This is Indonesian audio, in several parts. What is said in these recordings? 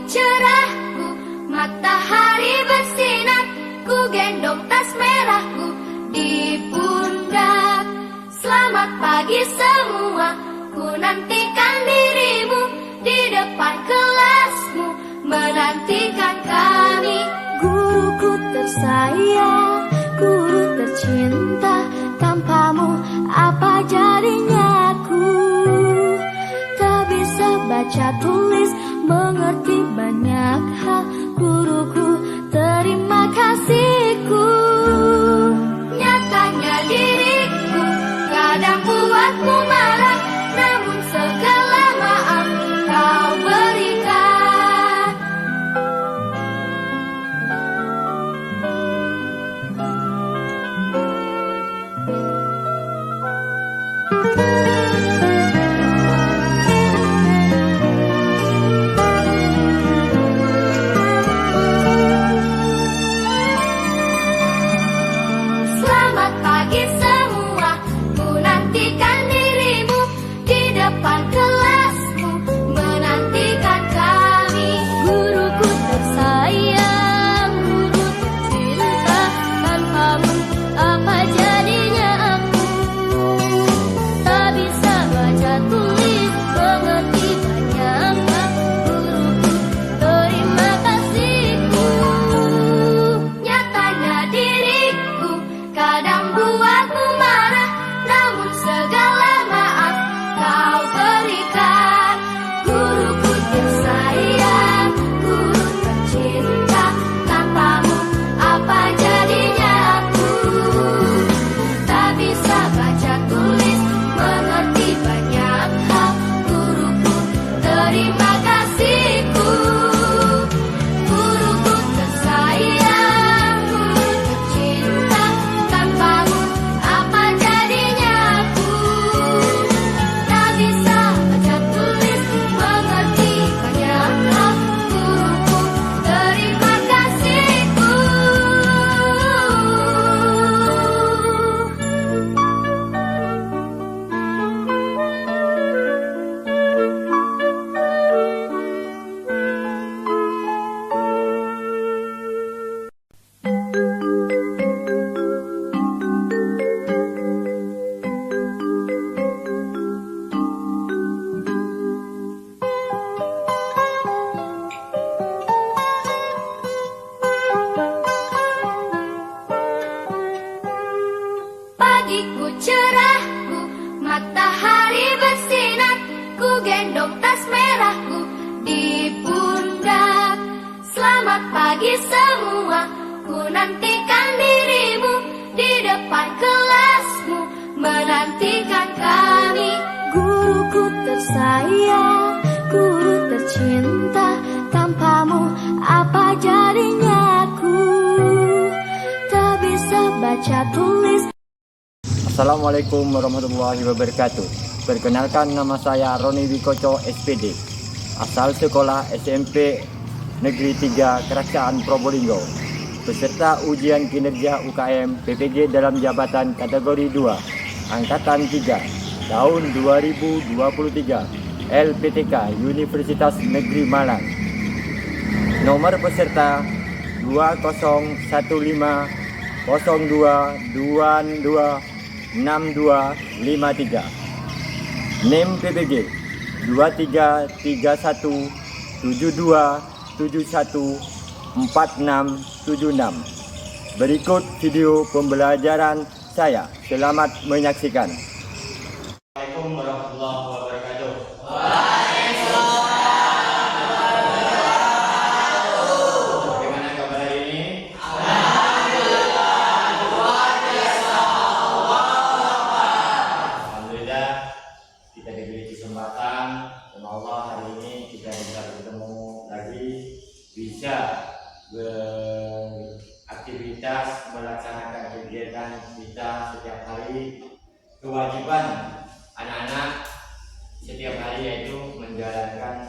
cerahku, matahari bersinar, ku gendong tas merahku di pundak. Selamat pagi semua, ku nantikan dirimu di depan kelasmu, menantikan kami. Guruku tersayang, guru tercinta, tanpamu apa jadinya aku? Tak bisa baca tulis, mengerti banyak hal. Guruku, terima kasihku. Nyatanya diriku kadang buatmu marah, namun segala maaf kau berikan. Selamat pagi semua, ku nantikan dirimu di depan kelasmu, menantikan kami. Guruku tersayang, guru tercinta, tanpamu apa jadinya aku? Tak bisa baca tulis, mengerti banyak hal. Guruku, terima kasihku. Nyatanya diriku kadang buatmu marah, namun segala maaf kau berikan. Guruku tersayang, guru tercinta, tanpamu apa jadinya aku? Tak bisa baca tulis, mengerti banyak hal. Guruku, terima kasihku. Guruku tersayang, guru tercinta, tanpamu apa jadinya aku? Tak bisa baca tulis, mengerti banyak hal. Guruku, terima kasihku. Pagiku cerahku, matahari bersinar, ku gendong tas merahku di pundak. Selamat pagi semua, ku nantikan dirimu di depan kelasmu, menantikan kami. Guruku tersayang, guru tercinta, tanpamu apa jadinya aku? Tak bisa baca tulis. Assalamualaikum warahmatullahi wabarakatuh. Perkenalkan, nama saya Roni Wikoco SPD, asal sekolah SMP Negeri 3 Kerajaan Probolinggo, peserta ujian kinerja UKM PPG dalam jabatan kategori 2 Angkatan 3 tahun 2023 LPTK Universitas Negeri Malang. Nomor peserta 201502226253. NIM PPG 233172714676. Berikut video pembelajaran saya. Selamat menyaksikan. Assalamualaikum warahmatullahi wabarakatuh. Bagaimana kabar hari ini? Alhamdulillah, kita diberi kesempatan sama Allah hari ini kita bisa bertemu lagi, bisa beraktivitas, melaksanakan kegiatan kita setiap hari. Kewajiban anak-anak setiap hari yaitu menjalankan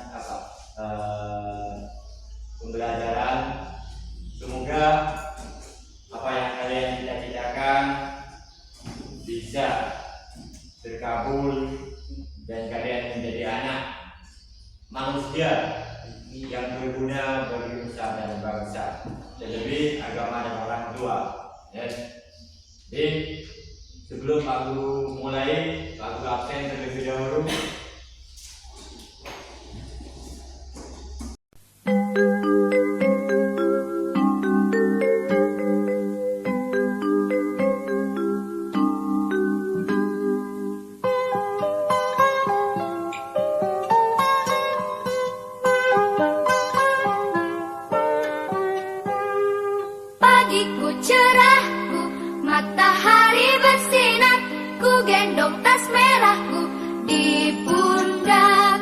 pembelajaran. Semoga apa yang kalian cita-citakan bisa terkabul dan kalian menjadi anak manusia yang berguna bagi nusa dan bangsa, terlebih agama dan orang tua. Ya. Jadi sebelum aku mulai, aku absen terlebih dahulu. Pagiku cerahku, matahari bersinar, ku gendong tas merahku di pundak.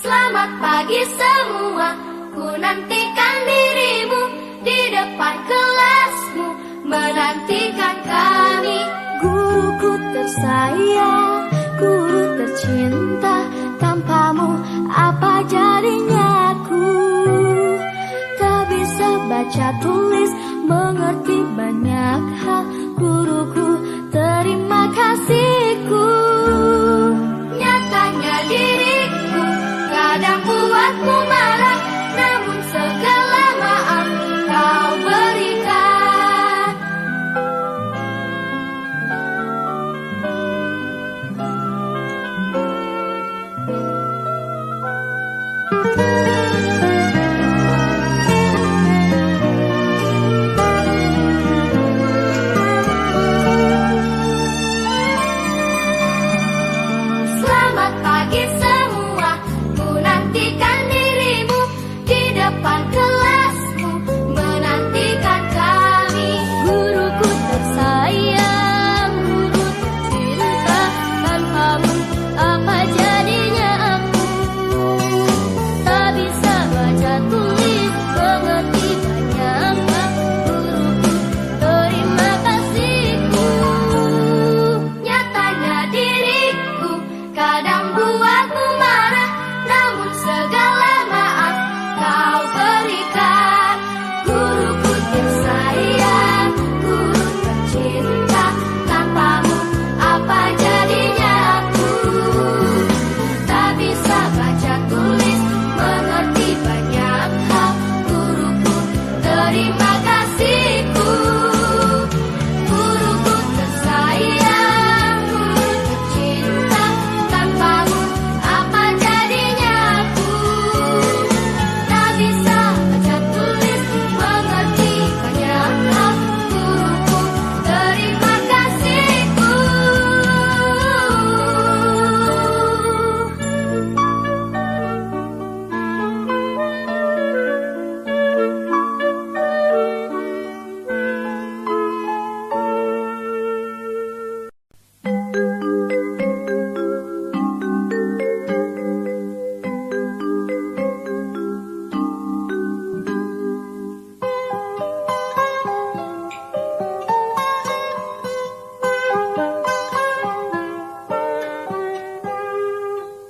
Selamat pagi semua, ku nantikan dirimu di depan kelasmu, menantikan kami. Guruku tersayang, guru tercinta, tanpamu apa jadinya aku? Tak bisa baca tulis, mengerti banyak hal, guruku terima kasihku. Nyatanya diriku kadang buatmu marah, namun segala maaf kau berikan. Selamat pagi semua, ku nantikan dirimu di depan kelasmu, menantikan kami. Guruku tersayang, guru tercinta, tanpamu apa jadinya aku? Tak bisa baca tulis, mengerti banyak hal, guruku terima kasihku. Nyatanya diriku kadang buatmu marah, namun segala maaf kau berikan. Guruku tersayang, guru tercinta, tanpamu apa jadinya aku? Tak bisa baca tulis, mengerti banyak hal, guruku terima kasihku. Guruku tersayang, guru tercinta, tanpamu apa jadinya aku? Tak bisa baca tulis, mengerti banyak hal, guruku terima kasihku.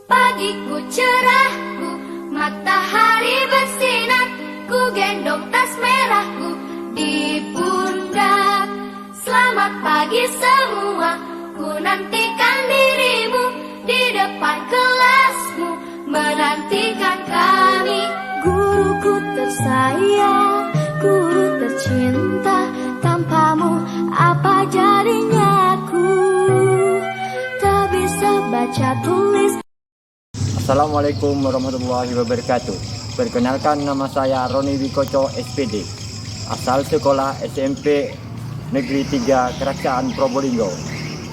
Pagiku cerahku, matahari bersinar, ku gendong tas merahku di pundak. Selamat pagi semua, ku nantikan dirimu di depan kelasmu, menantikan kami. Guruku tersayang, guru tercinta, tanpamu apa jadinya aku? Tak bisa baca tulis. Assalamualaikum warahmatullahi wabarakatuh. Perkenalkan, nama saya Roni Wikoco SPD, asal sekolah SMP Negeri 3 Keraksaan Probolinggo,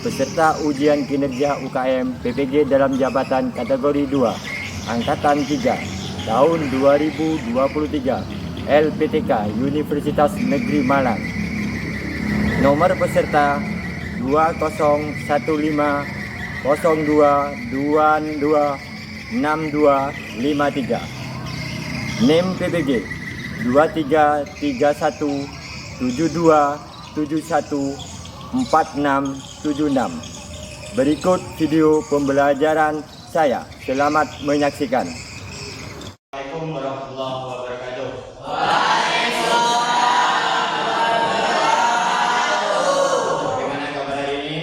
peserta ujian kinerja UKM PPG dalam jabatan kategori 2 Angkatan 3 tahun 2023 LPTK Universitas Negeri Malang. Nomor peserta 201502226253. NIM PPG 233172714676. Berikut video pembelajaran saya. Selamat menyaksikan. Assalamualaikum warahmatullahi wabarakatuh. Bagaimana kabar hari ini?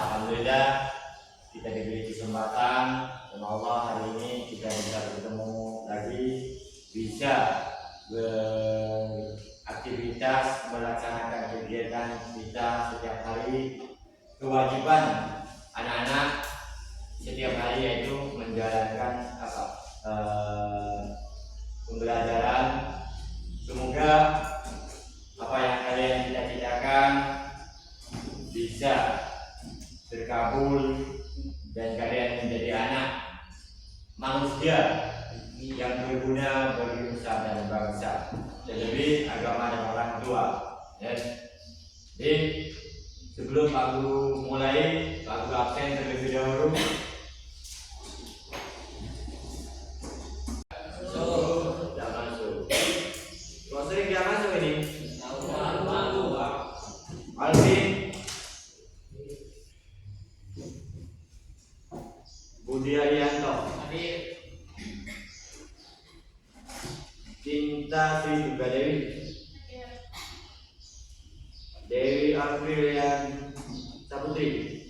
Alhamdulillah, kita kita setiap hari kewajiban anak-anak setiap hari yaitu menjalankan pembelajaran. Semoga apa yang kalian cita-citakan bisa terkabul dan kalian menjadi anak manusia yang berguna bagi nusa dan bangsa, terlebih agama dan orang tua. Jadi sebelum aku mulai, aku absen terlebih dahulu. Sudah masuk. Kau sering dia masuk ini? Alvin, Budi Arianto, Cinta Sri Duga Dewi, Dewi Afrilian Saputri,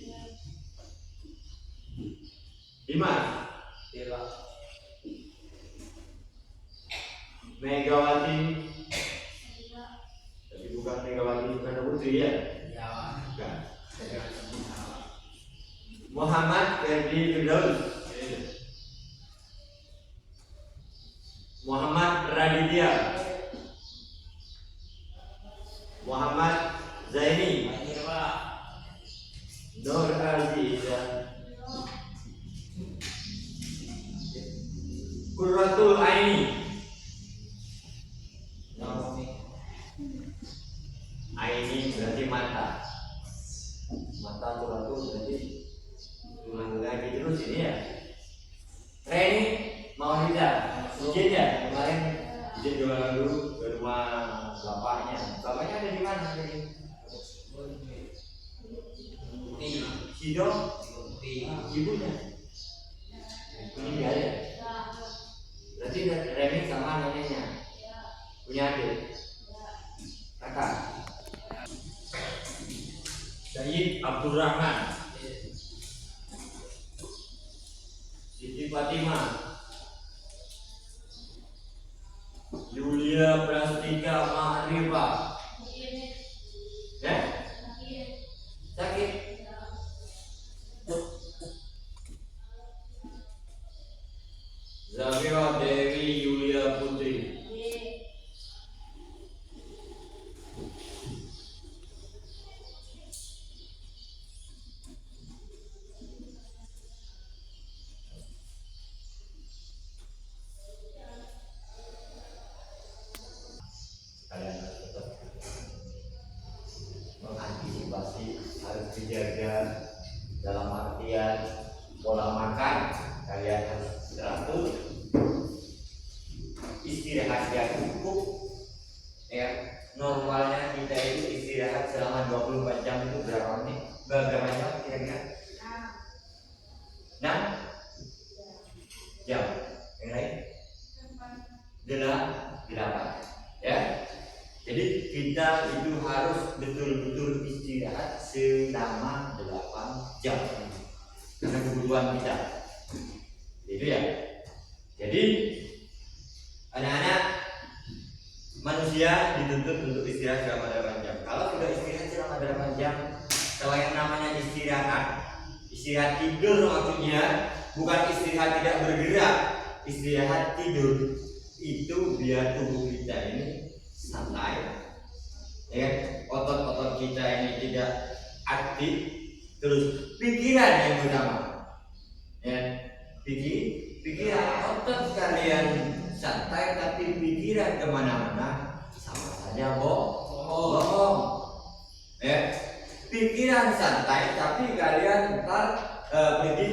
Dimas, Megawati, tapi bukan Megawati Soekarno Putri ya? Bukan. Muhammad Ferdi Firdaus, Muhammad Raditya, Muhammad Zaini, Nur Aziza, Qurratul Aini, Aini berarti mata, Qurratul berarti ulang lagi terus ini ya. Reni mau tidak? Izin ya, kemarin izin jualan dulu ke rumah bapaknya. Bapaknya ada di mana tadi? Sido, ibunya. Ini dia ya. Berarti Reni sama neneknya punya adik, kakak. Sayyid Abdurrahman, Siti Fatimah, Yulia Prastika Mahrifah. Ya? Sakit? Zafira Dewi Yulia Putri. Kalian harus tetap mengantisipasi, harus dijaga dalam artian pola makan. Kalian harus teratur, istirahat yang cukup. Ya, normalnya kita itu istirahat selama 24 jam itu berapa menit? Berapa jam kira-kira? 6 jam. Yang lain? 8. Ya. Jadi kita itu harus betul-betul istirahat selama 8 jam karena kebutuhan kita. Itu ya. Jadi anak-anak manusia dituntut untuk istirahat selama 8 jam. Kalau sudah istirahat selama 8 jam, kalau yang namanya istirahat tidur maksudnya bukan istirahat tidak bergerak, istirahat tidur itu biar tubuh kita ini santai, ya, otot-otot kita ini tidak aktif, terus pikiran yang utama, ya, pikiran otot kalian santai tapi pikiran kemana-mana sama saja bohong, ya, pikiran santai tapi kalian ntar pergi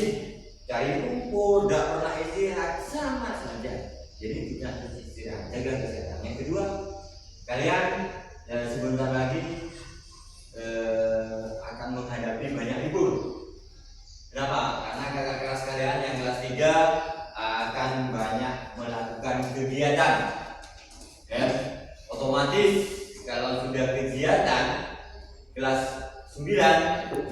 cari rumput, tidak pernah istirahat sama saja. Jadi kita harus istirahat, jaga kesehatan. Yang kedua, kalian sebentar lagi akan menghadapi banyak libur. Kenapa? Karena kakak kelas kalian yang kelas 3 akan banyak melakukan kegiatan. Ya, otomatis kalau sudah kegiatan kelas 9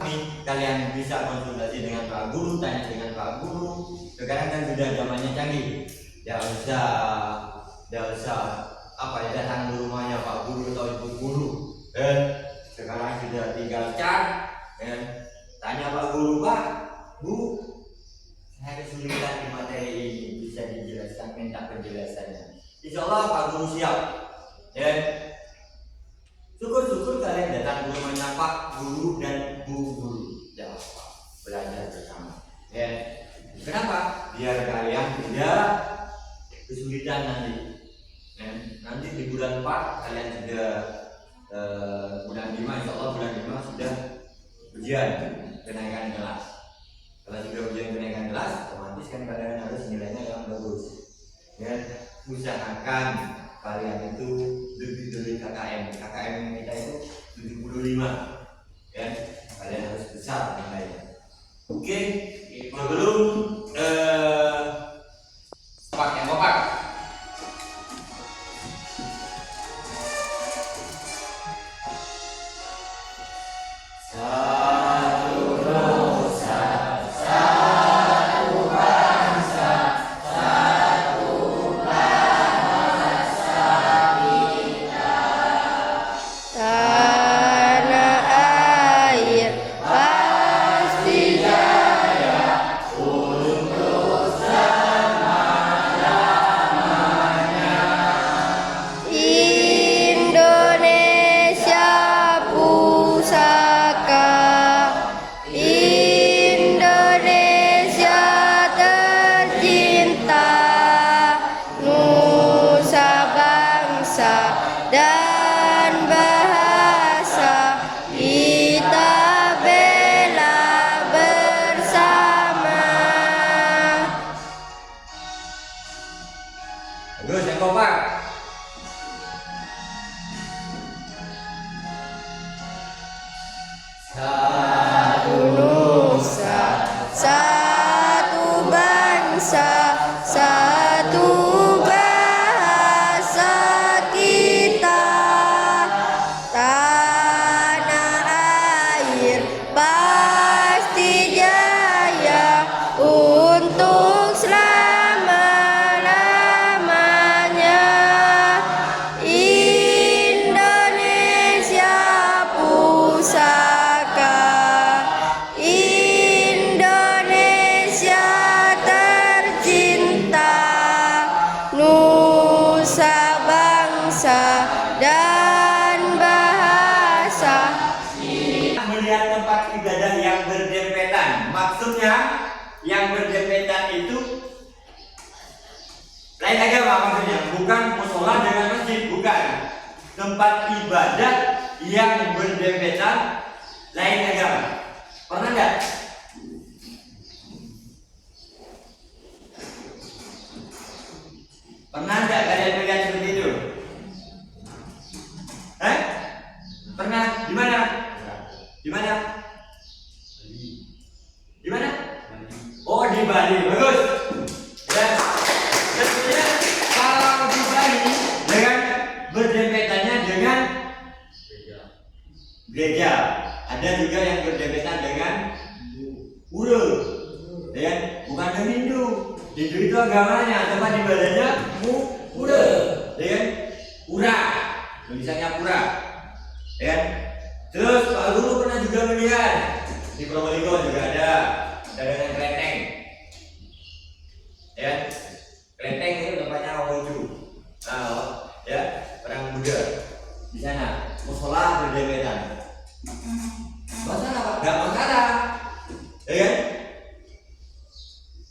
nih, kalian bisa konsultasi dengan Pak Guru, tanya dengan Pak Guru. Sekarang kan sudah zamannya canggih. Tidak usah apa ya, datang ke rumahnya Pak Guru atau Ibu Guru. sekarang sudah tinggal cat. Tanya Pak Guru, Pak, Bu, saya kesulitan di materi ini, bisa dijelaskan, minta penjelasannya. Insya Allah Pak Guru siap. Syukur-syukur kalian datang ke rumahnya Pak Guru dan Bu Guru. Ya, belajar bersama. Kenapa? Biar kalian tidak kesulitan nanti. Nanti di bulan 4 kalian sudah bulan 5, insya Allah bulan 5 sudah ujian kenaikan kelas. Kalau sudah ujian kenaikan kelas, otomatis kan kalian harus nilainya yang bagus. Usahakan kalian itu lebih dari KKM. KKM kita itu 75. Kalian harus besar nilainya. Oke, sebelum Pak yang Bapak. Dan bahasa kita bela bersama. Bagus, yang kompak. Satu nusa, satu bangsa, satu bahasa kita. Tanah air pasti jaya untuk selama-lamanya. Indonesia pusaka, Indonesia tercinta, nusa bangsa dan bahasa. Melihat tempat ibadah yang berdempetan, maksudnya yang berdempetan itu lain agama, maksudnya bukan musola dengan masjid, bukan. Tempat ibadah yang berdempetan lain agama. Pernah nggak? Pernah nggak kalian melihat seperti itu? Pernah? Di mana? Di mana? Di mana? Oh, di Bali. Bagus. Ya. Tentunya kalau di Bali dengan berdempetannya dengan gereja. Ada juga yang berdempetan dengan pura. Ya, bukan ke Hindu. Hindu itu agamanya, tempat ibadahnya pura. Ya, pura. Tulisannya pura. Ya. Terus Pak Guru pernah juga melihat di Probolinggo juga ada dagangan kelenteng. Ya, kelenteng itu tempatnya orang lucu. Nah, ya, orang Buddha di sana. Musola berdempetan. Masalah Pak? Gak masalah. Ya kan?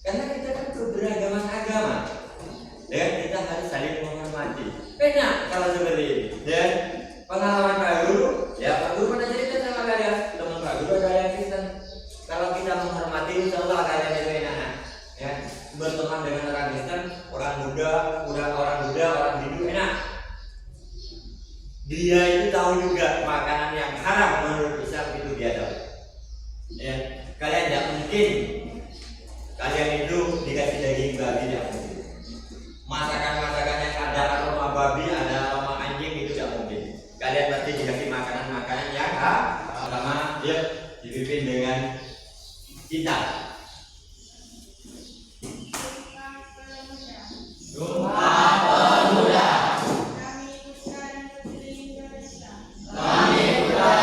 Karena kita kan keberagaman agama. Ya, kita harus saling menghormati. Enak kalau seperti ini. Ya. Pengalaman Pak Guru, ya Pak Guru pernah cerita sama kalian, teman Pak Guru ada yang Kristen. Kalau kita menghormati, insya Allah kalian itu enak. Ya, berteman dengan orang Kristen, orang Buddha, orang Hindu enak. Dia itu tahu juga makanan yang haram menurut Islam itu dia tahu. Ya, kalian tidak mungkin kalian itu dikasih daging babi, tidak mungkin. Masakan yang ada aroma babi, ada aroma anjing itu tidak mungkin. Kalian pasti dikasih makanan-makanan yang pertama ya dipimpin dengan cinta. Sumpah Pemuda. Kami Putra dan Putri Indonesia. Kami Putra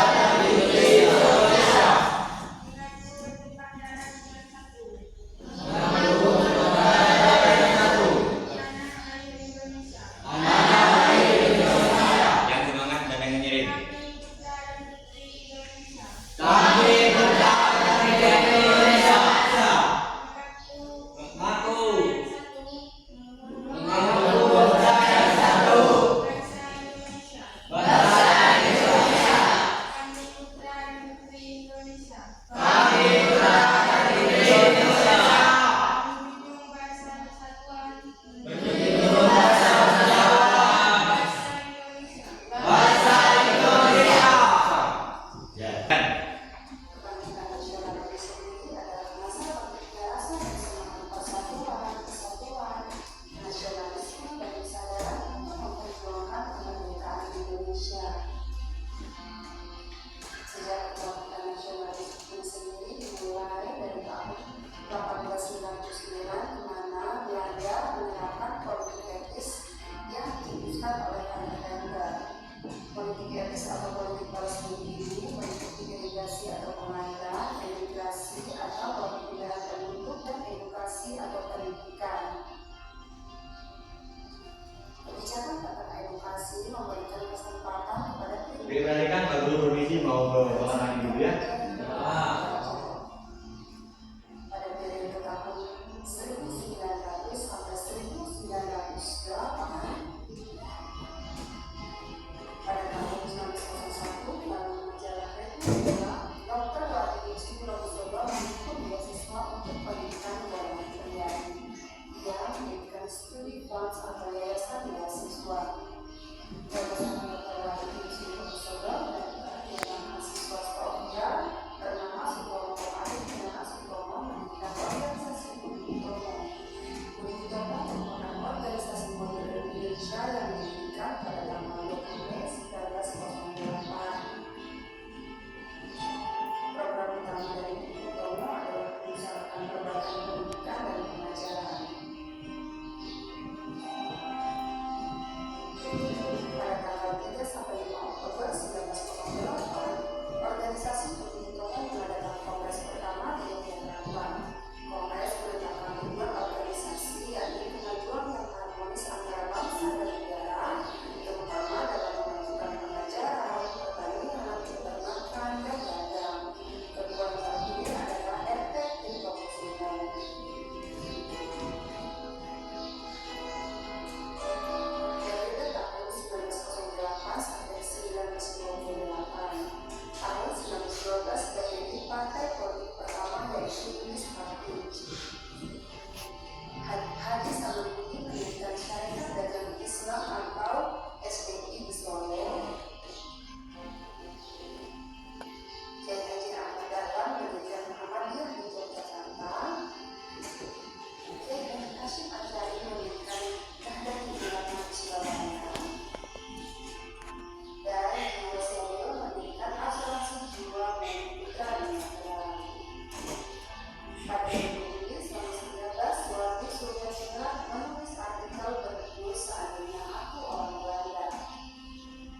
Diperhatikan Pak Guru permisi mau ke ruangan lagi dulu ya. Pada periode tahun 1900 sampai 1908, pada tahun 1901 melalui majalah Republika, Dr. Wahid Surosoba mendukung beasiswa untuk pendidikan luar negeri. Ia mendirikan studi funds atau yayasan beasiswa. Yayasan Dr. Wahid Surosoba mendirikan mahasiswa Sofia bernama Sutomo Arif dan Asutomo mendirikan organisasi Budi Utomo. Budi Utomo merupakan organisasi modern Indonesia yang didirikan pada tanggal 20 Mei 1908. Program utama dari Budi Utomo adalah mengusahakan perbaikan pendidikan dan pengajaran. Pada tanggal 3 sampai 5 Oktober 1908, organisasi Budi Utomo mengadakan kongres pertama di Yogyakarta. Kongres merupakan tujuan organisasi yakni kemajuan yang harmonis antara bangsa dan negara, terutama dalam memajukan pengajaran, pertanian, peternakan, dan dagang. Kedua ini adalah efektif konsumen. Periode tahun 1908 sampai 1928. Tahun 1912 terjadi partai politik pertama yaitu Tulis Parti. Haji Samanhudi mendirikan Syarikat Dagang Islam atau SDI di Solo. Kiai Haji Ahmad Dahlan mendirikan Muhammadiyah di Yogyakarta. Kiai Haji Hashim Asy'ari mendirikan Nahdlatul Ulama di Surabaya. Dan Kiai Solo mendirikan Asuransi Jiwa Milik Putra di Magelang. Pada tahun 1919, Suwardi Suryasenggar menulis artikel berjudul Seandainya Aku Orang Belanda.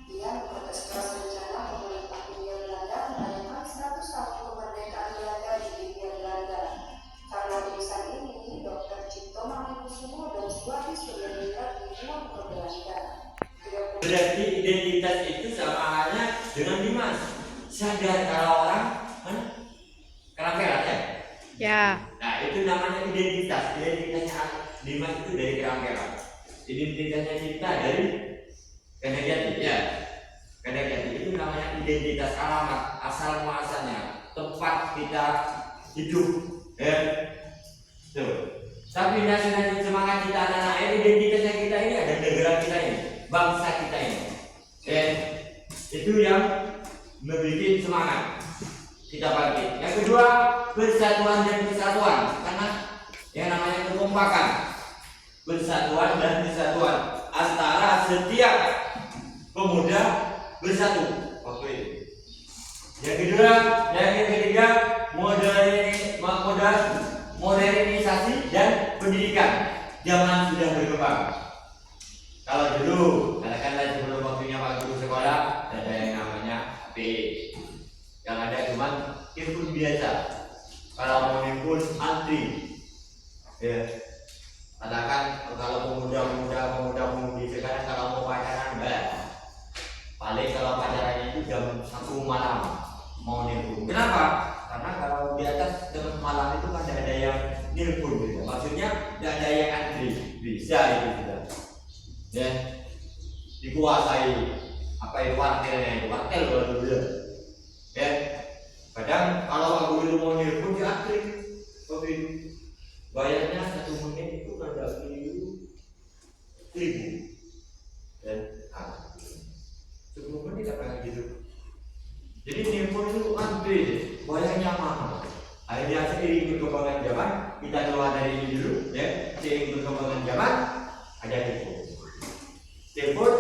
Ia memprotes keras rencana pemerintah Hindia Belanda merayakan 100 tahun kemerdekaan Belanda di Hindia Belanda. Karena tulisan ini, Dr. Cipto Mangunkusumo dan Suwardi Suryasenggar dibuang ke Belanda. Berarti identitas itu sama halnya dengan Dimas. Sadar kalau orang kerampelan ya. Ya. Nah itu namanya identitas. Identitasnya Dimas itu dari kerampelan. Identitasnya kita dari Kandajati ya. Kandajati itu namanya identitas, alamat, asal muasalnya, tempat kita hidup. Ya. Tuh. Tapi nasional semangat kita anak-anak, identitasnya kita ini ada negara kita ini, bangsa kita ini. Itu yang membuat semangat kita bangkit. Yang kedua, persatuan dan kesatuan, karena yang namanya kekompakan, persatuan dan kesatuan antara setiap pemuda bersatu waktu itu. Yang kedua, dan yang ketiga, modernisasi dan pendidikan zaman sudah berkembang. Kalau dulu, katakanlah sebelum waktunya Pak Guru sekolah, ada yang namanya HP. Yang ada cuma telepon biasa. Kalau mau telepon antri, ya. Katakan kalau pemuda-pemudi sekarang kalau mau pacaran, paling kalau pacarannya itu jam 1 malam mau telepon. Kenapa? Karena kalau di atas jam malam itu kan tidak ada yang telepon gitu. Maksudnya tidak ada yang antri, bisa itu sudah. Ya, dikuasai apa itu wartelnya itu, wartel kalau dulu ya. Kadang kalau Pak Guru mau telepon beli, bayarnya mahal. Akhirnya seiring perkembangan zaman, kita keluar dari ini dulu, ya. Seiring perkembangan zaman, ada telepon. Telepon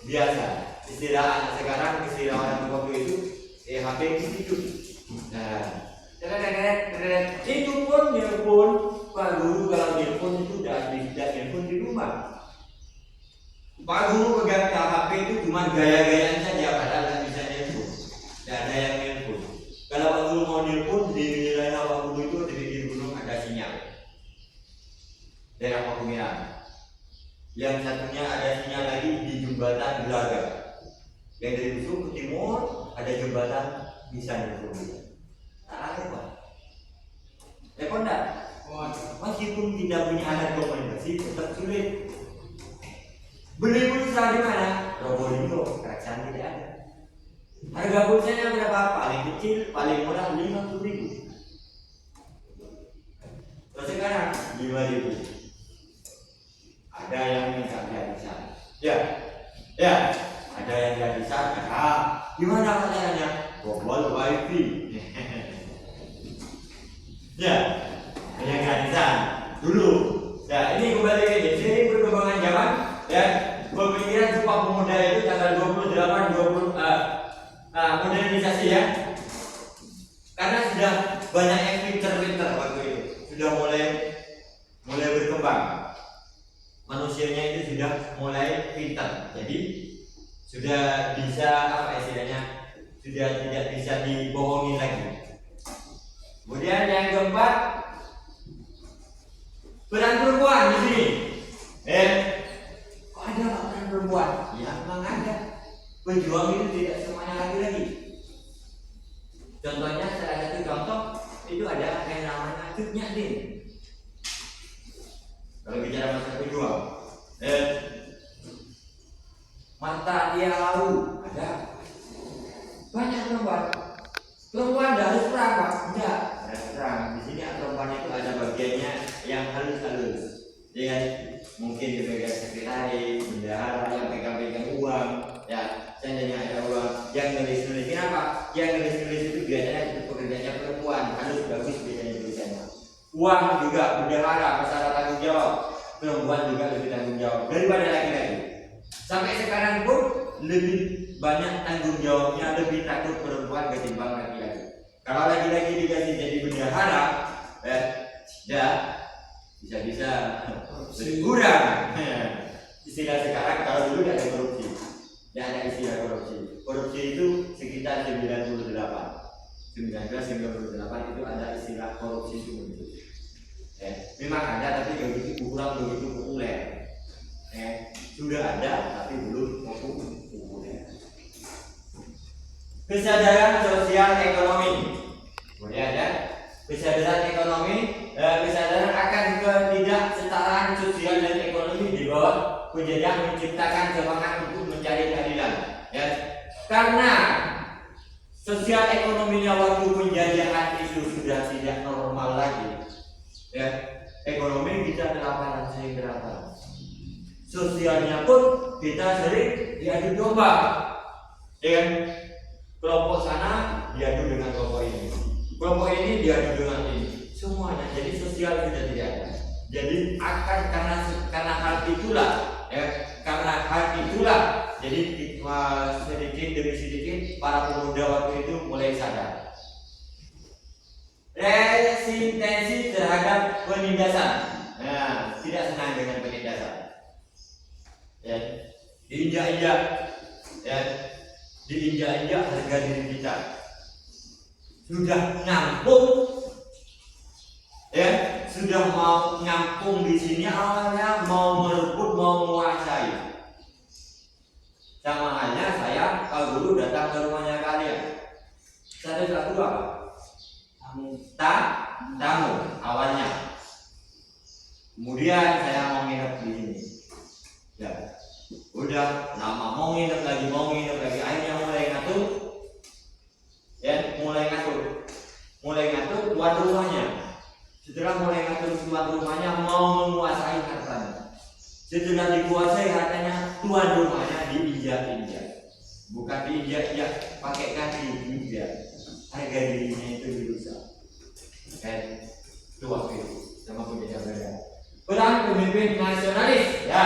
biasa. Istilah anak sekarang, istilah orang waktu itu, HP itu. Nah, itu pun telepon. Pak Guru kalau telepon itu tidak telepon di rumah. Pak Guru pegang HP itu cuma gaya-gayaan saja, padahal nggak bisa telepon. Tidak ada yang telepon. Kalau Pak Guru mau telepon di wilayah Pak Guru itu di gunung ada sinyal. Daerah Pakumiran. Yang satunya ada sinyal lagi di jembatan Gelaga. Yang dari Busuk ke timur ada jembatan bisa telepon. Tak ada Pak. Telepon tak? Meskipun tidak punya alat komunikasi tetap sulit. Beli pulsa di mana? Probolinggo, Keraksaan tidak ada. Harga pulsanya berapa? Paling kecil, paling murah 50.000. Terus sekarang 5.000. Ada yang minta gratisan. Ya, ada yang gratisan. Gimana caranya? Bobol wifi. Ya, yang gratisan dulu. Ya, ini kembali ke sini perkembangan zaman. Ya, pemikiran Sumpah Pemuda itu tanggal 28 modernisasi ya. Karena sudah banyak yang pinter-pinter waktu itu. Sudah mulai berkembang. Manusianya itu sudah mulai pintar. Jadi sudah bisa sudah tidak bisa dibohongi lagi. Kemudian yang keempat, peran perempuan di sini. Kok ada peran perempuan? Ya memang ada. Pejuang itu tidak semuanya laki-laki. Contohnya salah satu contoh itu ada yang namanya Cut Nyak. Kalau bicara masalah pejuang, Mata Dia Lau ada banyak perempuan. Perempuan harus perang Pak? Enggak, harus perang. Di sini perempuan itu ada bagiannya yang halus-halus. Ya, mungkin dipegang sekretaris, bendahara, yang pegang-pegang uang. Ya, seandainya ada uang. Yang nulis-nulis apa? Yang nulis-nulis itu biasanya itu pekerjaannya perempuan, halus bagus biasanya tulisannya. Uang juga bendahara, masalah tanggung jawab. Perempuan juga lebih tanggung jawab daripada laki-laki. Sampai sekarang pun lebih banyak tanggung jawabnya, lebih takut perempuan ketimbang laki-laki. Kalau laki-laki dikasih jadi bendahara, ya bisa-bisa berkurang. Istilah sekarang kalau dulu tidak ada korupsi, tidak ada istilah korupsi. Korupsi itu sekitar 1998 itu ada istilah korupsi itu. Memang ada tapi begitu kurang begitu populer. Sudah ada tapi belum populer. Kesadaran sosial ekonomi. Kemudian ada kesadaran ekonomi, kesadaran akan ketidaksetaraan sosial dan ekonomi di bawah penjajah menciptakan semangat untuk mencari keadilan. Ya, karena sosial ekonominya waktu penjajahan itu sudah tidak normal lagi. Ya, ekonomi kita kelaparan sering kelaparan. Sosialnya pun kita sering diadu domba. Dengan kelompok sana diadu dengan kelompok ini. Kelompok ini diadu dengan ini. Semuanya jadi sosial sudah tidak ada. Jadi akan karena hal itulah, jadi sedikit demi sedikit para pemuda waktu itu mulai sadar. Resistensi terhadap penindasan. Nah, tidak senang dengan penindasan. Ya, diinjak-injak, diinjak-injak harga diri kita. Sudah ngampung, sudah mau ngampung di sini awalnya mau merebut, mau menguasai. Sama halnya saya, Pak Guru datang ke rumahnya kalian. Saya satu apa? Tamu awalnya. Kemudian saya mau nginep di sini. Ya, udah lama mau nginep lagi. Akhirnya mulai ngatur. Mulai ngatur tuan rumahnya. Setelah mulai ngatur tuan rumahnya mau menguasai hartanya. Setelah dikuasai hartanya, tuan rumahnya diinjak-injak. Bukan diinjak-injak, pakai kaki diinjak. harga dirinya itu dirusak. Itu waktu itu sama beda-beda. Peran pemimpin nasionalis, ya.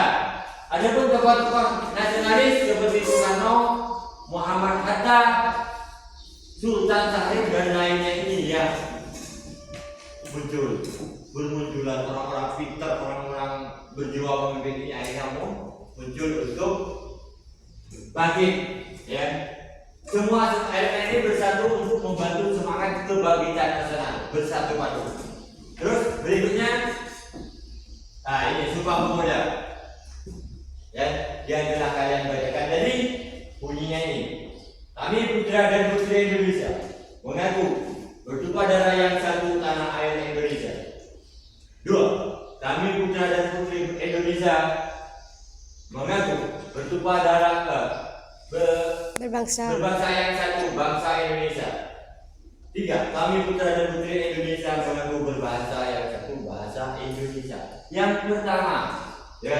Adapun tokoh-tokoh nasionalis seperti Soekarno, Muhammad Hatta, Sultan Syahrir dan lainnya ini ya bermunculan orang-orang pintar, orang-orang berjiwa pemimpin ini akhirnya muncul untuk bangkit, ya. Semua elemen ini bersatu untuk membantu semangat kebangkitan nasional, bersatu padu. Terus berikutnya, nah ini Sumpah Pemuda, ya, yang telah kalian bacakan tadi bunyinya ini. Kami putra dan putri Indonesia mengaku bertumpah darah yang satu tanah air Indonesia. 2. Kami putra dan putri Indonesia mengaku bertumpah darah Berbangsa yang satu, bangsa Indonesia. 3. Kami putra dan putri Indonesia mengaku berbahasa yang satu, bahasa Indonesia. Yang pertama, ya,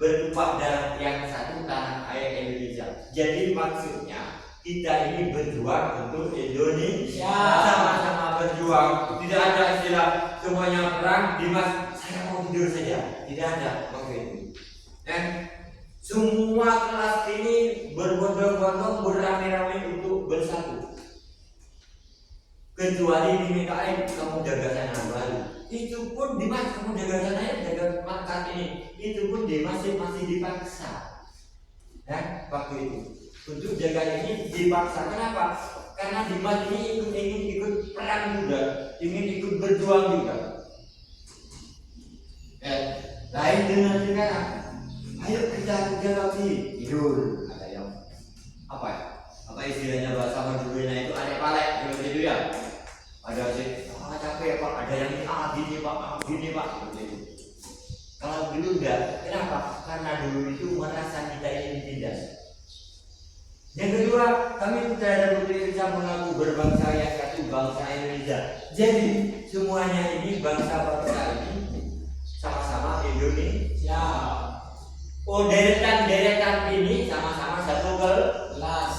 bertumpah darah yang satu tanah air Indonesia. Jadi maksudnya kita ini berjuang untuk Indonesia, sama-sama berjuang. Tidak ada istilah semuanya perang, Dimas saya mau tidur saja. Tidak ada waktu itu. Dan semua kelas ini berbondong-bondong, beramai-ramai untuk bersatu. Kecuali di MKM kamu jaga sana baru. Itu pun Dimas kamu jaga sana ya, jaga markas ini. Itu pun Dimas masih dipaksa. Dan waktu itu untuk jaga ini dipaksa. Kenapa? Karena Dimas ini ingin ikut perang juga, ingin ikut berjuang juga. Lain dengan sekarang. Ayo kita kerja lagi, tidur. Ada yang apa ya? Apa istilahnya bahasa Maduranya itu ada palek seperti itu ya. Ada sih, capek pak. Ada yang gini pak, gini pak. Seperti itu. Kalau dulu enggak, kenapa? Karena dulu itu merasa kita ini ditindas. Yang kedua, kami putra dan putri Indonesia mengaku berbangsa yang satu, bangsa Indonesia. Jadi semuanya ini bangsa-bangsa ini sama-sama Indonesia. Oh, deretan ini sama-sama satu kelas.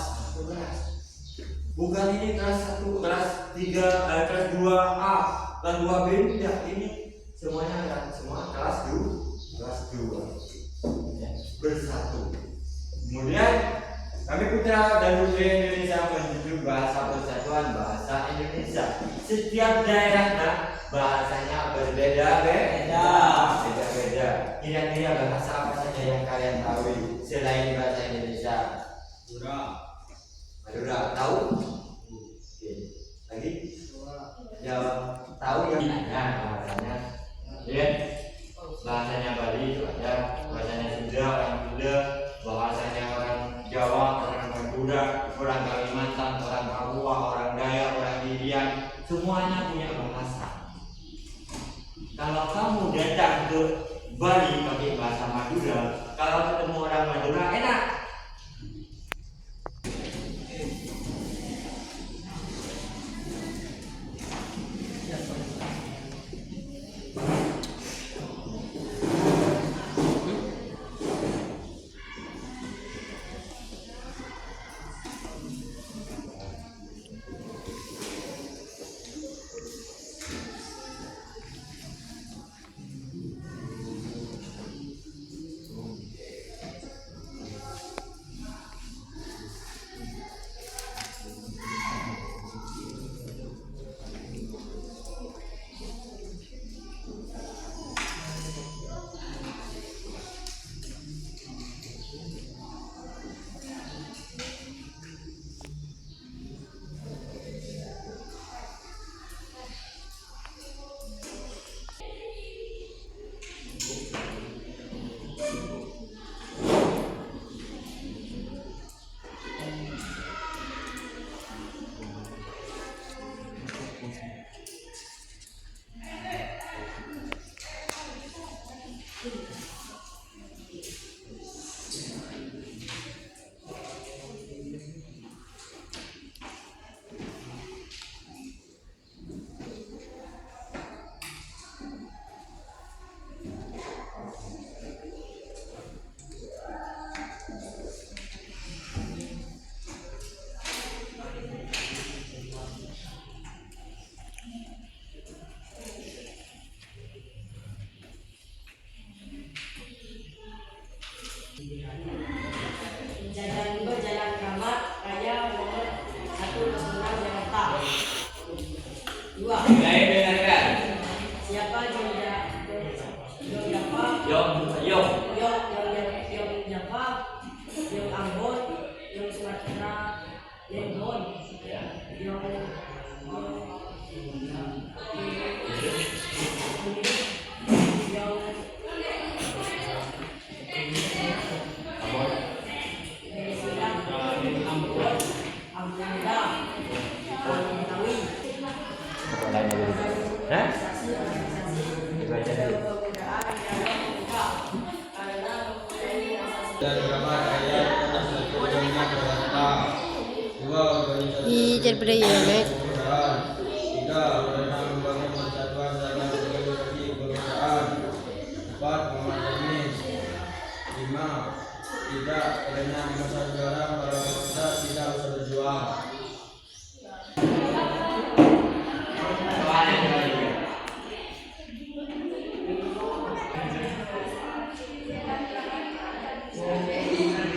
Bukan ini kelas 1, kelas 3, kelas 2A, kelas 2B, tidak. Ini semuanya semua kelas 2. Ya, bersatu. Kemudian kami putra dan putri Indonesia menjunjung bahasa persatuan, bahasa Indonesia. Setiap daerah bahasanya berbeda-beda. Kira-kira bahasa apa saja yang kalian tahu selain bahasa Indonesia? Madura, tahu? Oke. Lagi? Ya, tahu yang ada bahasanya. Ya. Bahasanya Bali itu ada, bahasanya Sunda, orang Sunda, bahasanya orang Jawa, orang Madura, orang Kalimantan, orang Papua, orang Dayak, orang Indian, semuanya punya bahasa. Kalau kamu datang ke Bali pakai bahasa Madura, kalau ketemu orang Madura enak. Mulai dengarkan. Siapa Yong. Java, yang Ambon, yang Sumatera, yang Don, Lainnya dulu. Hah? Di daripada ya, Mek. 3. Berencana membangun persatuan dalam organisasi kebangsaan. 4. Mengamankan teknis. 5. Tidak adanya di masa sekarang para pemuda tidak usah berjuang.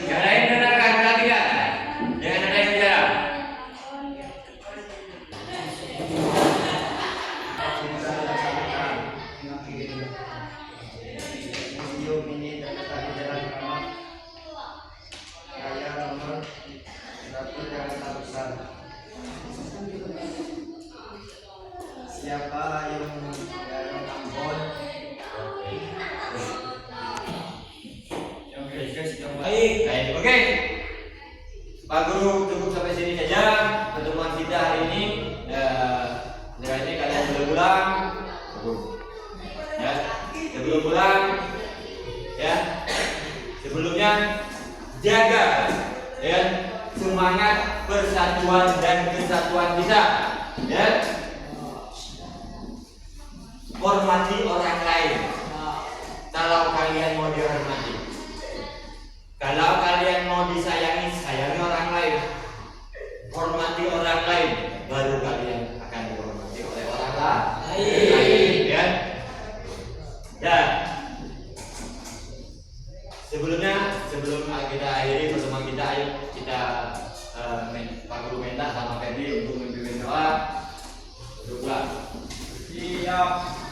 Yang lain dengarkan perhatikan. Jangan ada yang bicara. Museum ini terletak di Jalan Keramat Raya nomor 1 Jakarta Pusat. Siapa yang Yayong Ambon? Baik, oke. Pak Guru, cukup sampai sini saja pertemuan kita hari ini. Kiranya kalian boleh pulang. Ya, sebelum pulang, ya. Sebelumnya jaga, ya, semangat persatuan dan kesatuan kita, ya. Hormati orang lain. Kalau kalian mau dihormati. Kalau kalian mau disayangi, sayangi orang lain. Hormati orang lain, baru kalian akan dihormati oleh orang lain. Ya. Dan sebelum kita akhiri pertemuan kita, ayo kita Pak Guru minta sama Febi untuk memimpin doa. Berdoa. Siap.